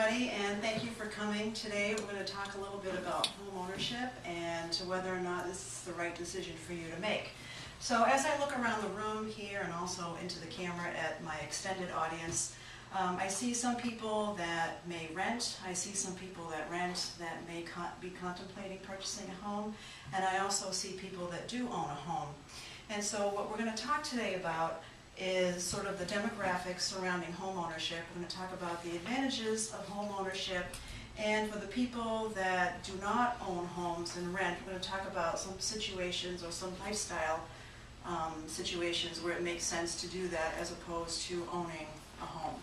everybody, and thank you for coming. Today we're going to talk a little bit about home ownership and to whether or not this is the right decision for you to make. So as I look around the room here and also into the camera at my extended audience, I see some people that may rent, I see some people that rent that may be contemplating purchasing a home, and I also see people that do own a home. And so what we're going to talk today about is sort of the demographics surrounding home ownership. We're going to talk about the advantages of home ownership, and for the people that do not own homes and rent, we're going to talk about some situations or some lifestyle situations where it makes sense to do that as opposed to owning a home.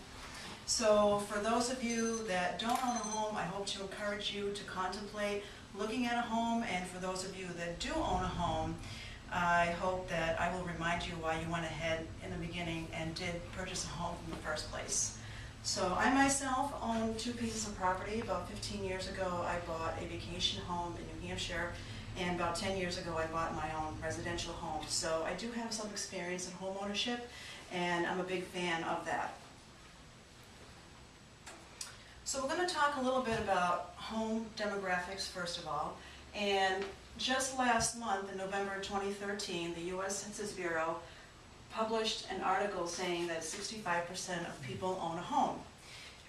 So for those of you that don't own a home, I hope to encourage you to contemplate looking at a home, and for those of you that do own a home, I hope that I will remind you why you went ahead in the beginning and did purchase a home in the first place. So I myself own 2 pieces of property. About 15 years ago I bought a vacation home in New Hampshire, and about 10 years ago I bought my own residential home. So I do have some experience in home ownership, and I'm a big fan of that. So we're going to talk a little bit about home demographics first of all, and just last month, in November 2013, the U.S. Census Bureau published an article saying that 65% of people own a home.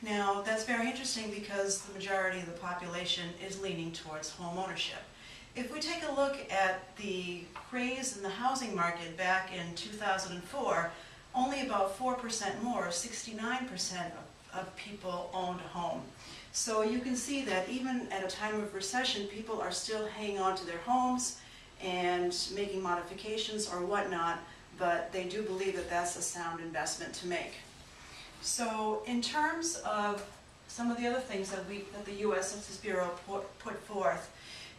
Now, that's very interesting because the majority of the population is leaning towards home ownership. If we take a look at the craze in the housing market back in 2004, only about 4% more, 69% of people owned a home. So you can see that even at a time of recession, people are still hanging on to their homes and making modifications or whatnot, but they do believe that that's a sound investment to make. So in terms of some of the other things that the U.S. Census Bureau put forth,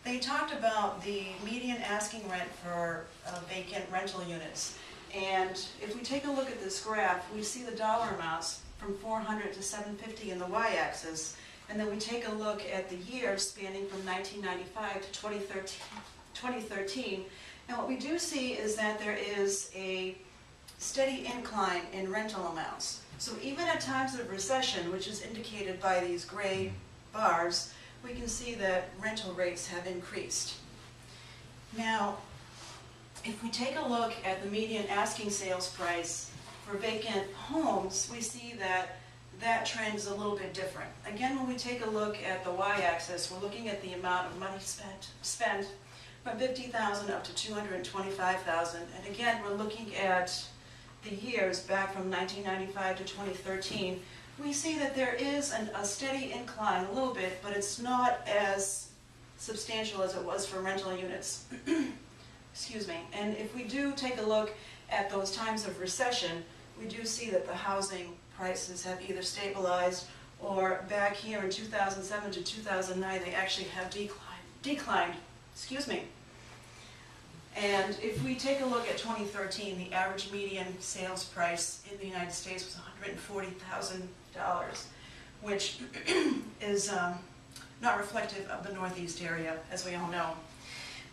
they talked about the median asking rent for vacant rental units. And if we take a look at this graph, we see the dollar amounts from $400 to $750 in the y-axis. And then we take a look at the years spanning from 1995 to 2013. And what we do see is that there is a steady incline in rental amounts. So even at times of recession, which is indicated by these gray bars, we can see that rental rates have increased. Now, if we take a look at the median asking sales price for vacant homes, we see that that trend is a little bit different. Again, when we take a look at the y-axis, we're looking at the amount of money spent from $50,000 up to $225,000. And again, we're looking at the years back from 1995 to 2013. We see that there is a steady incline a little bit, but it's not as substantial as it was for rental units. Excuse me. And if we do take a look at those times of recession, we do see that the housing prices have either stabilized, or back here in 2007 to 2009 they actually have declined. Excuse me. And if we take a look at 2013, the average median sales price in the United States was $140,000, which is not reflective of the Northeast area, as we all know.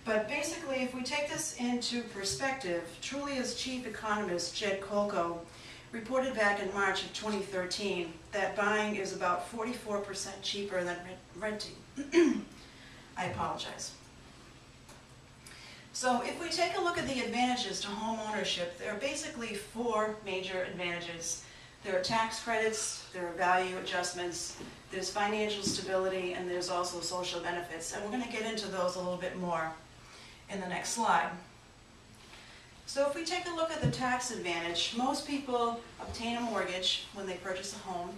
But basically, if we take this into perspective, Trulia's chief economist, Jed Kolko, reported back in March of 2013 that buying is about 44% cheaper than renting. I apologize. So if we take a look at the advantages to home ownership, there are basically 4 major advantages. There are tax credits, there are value adjustments, there's financial stability, and there's also social benefits. And we're going to get into those a little bit more in the next slide. So if we take a look at the tax advantage, most people obtain a mortgage when they purchase a home,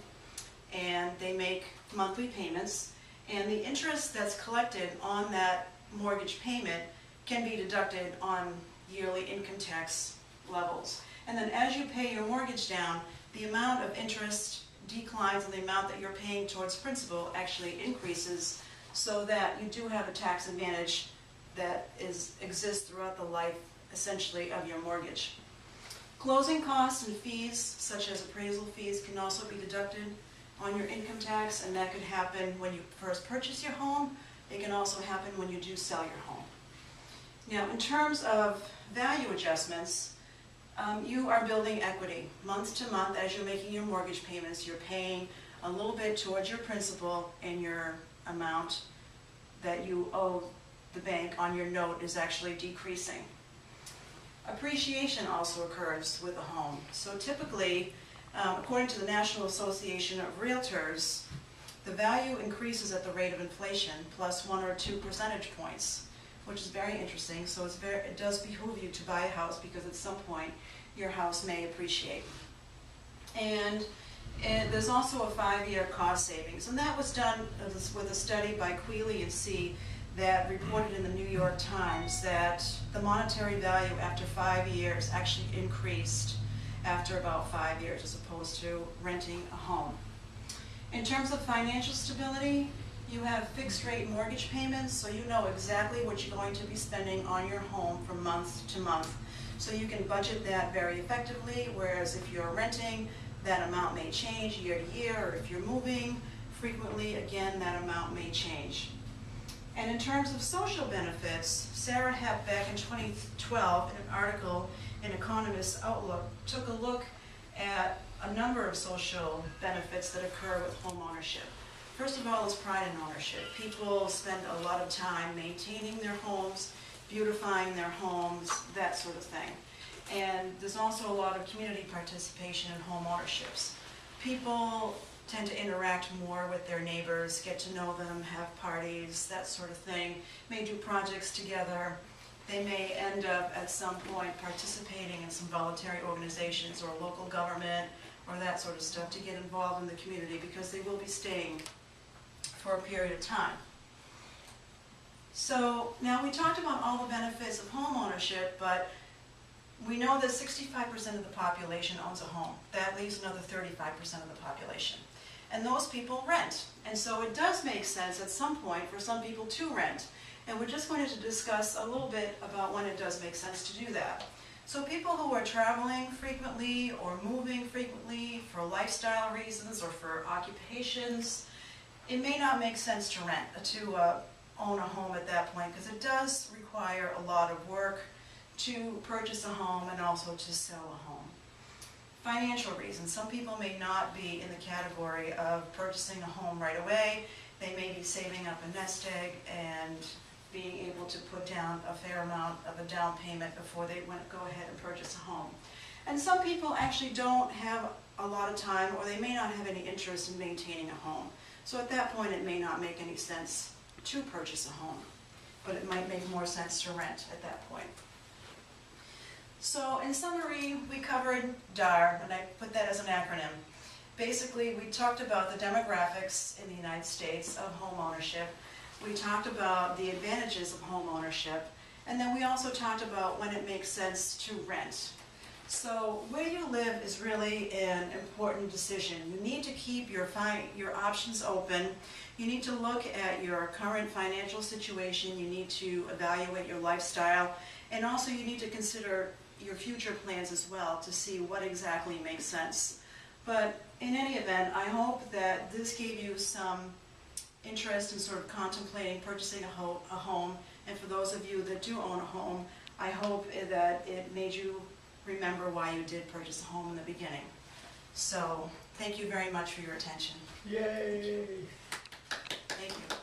and they make monthly payments, and the interest that's collected on that mortgage payment can be deducted on yearly income tax levels. And then as you pay your mortgage down, the amount of interest declines and the amount that you're paying towards principal actually increases, so that you do have a tax advantage that exists throughout the life essentially of your mortgage. Closing costs and fees, such as appraisal fees, can also be deducted on your income tax, and that could happen when you first purchase your home. It can also happen when you do sell your home. Now, in terms of value adjustments, you are building equity. Month to month, as you're making your mortgage payments, you're paying a little bit towards your principal, and your amount that you owe the bank on your note is actually decreasing. Appreciation also occurs with a home. So typically, according to the National Association of Realtors, the value increases at the rate of inflation plus 1 or 2 percentage points, which is very interesting. So it does behoove you to buy a house, because at some point your house may appreciate. And there's also a 5-year cost savings, and that was done with a study by Quealy and C. that reported in the New York Times that the monetary value after 5 years actually increased after about 5 years, as opposed to renting a home. In terms of financial stability, you have fixed rate mortgage payments, so you know exactly what you're going to be spending on your home from month to month. So you can budget that very effectively, whereas if you're renting, that amount may change year to year, or if you're moving frequently, again, that amount may change. And in terms of social benefits, Sarah Hepp, back in 2012, in an article in Economist Outlook, took a look at a number of social benefits that occur with home ownership. First of all is pride in ownership. People spend a lot of time maintaining their homes, beautifying their homes, that sort of thing. And there's also a lot of community participation in home ownerships. People tend to interact more with their neighbors, get to know them, have parties, that sort of thing, may do projects together. They may end up at some point participating in some voluntary organizations or local government or that sort of stuff to get involved in the community, because they will be staying for a period of time. So now we talked about all the benefits of home ownership, but we know that 65% of the population owns a home. That leaves another 35% of the population. And those people rent. And so it does make sense at some point for some people to rent. And we're just going to discuss a little bit about when it does make sense to do that. So people who are traveling frequently or moving frequently for lifestyle reasons or for occupations, it may not make sense to rent, to own a home at that point, because it does require a lot of work to purchase a home and also to sell a home. Financial reasons. Some people may not be in the category of purchasing a home right away. They may be saving up a nest egg and being able to put down a fair amount of a down payment before they go ahead and purchase a home. And some people actually don't have a lot of time, or they may not have any interest in maintaining a home. So at that point it may not make any sense to purchase a home, but it might make more sense to rent at that point. So in summary, we covered DAR, and I put that as an acronym. Basically, we talked about the demographics in the United States of home ownership. We talked about the advantages of home ownership, and then we also talked about when it makes sense to rent. So where you live is really an important decision. You need to keep your options open. You need to look at your current financial situation. You need to evaluate your lifestyle, and also you need to consider your future plans as well to see what exactly makes sense. But in any event, I hope that this gave you some interest in sort of contemplating purchasing a home. And for those of you that do own a home, I hope that it made you remember why you did purchase a home in the beginning. So thank you very much for your attention. Yay! Thank you.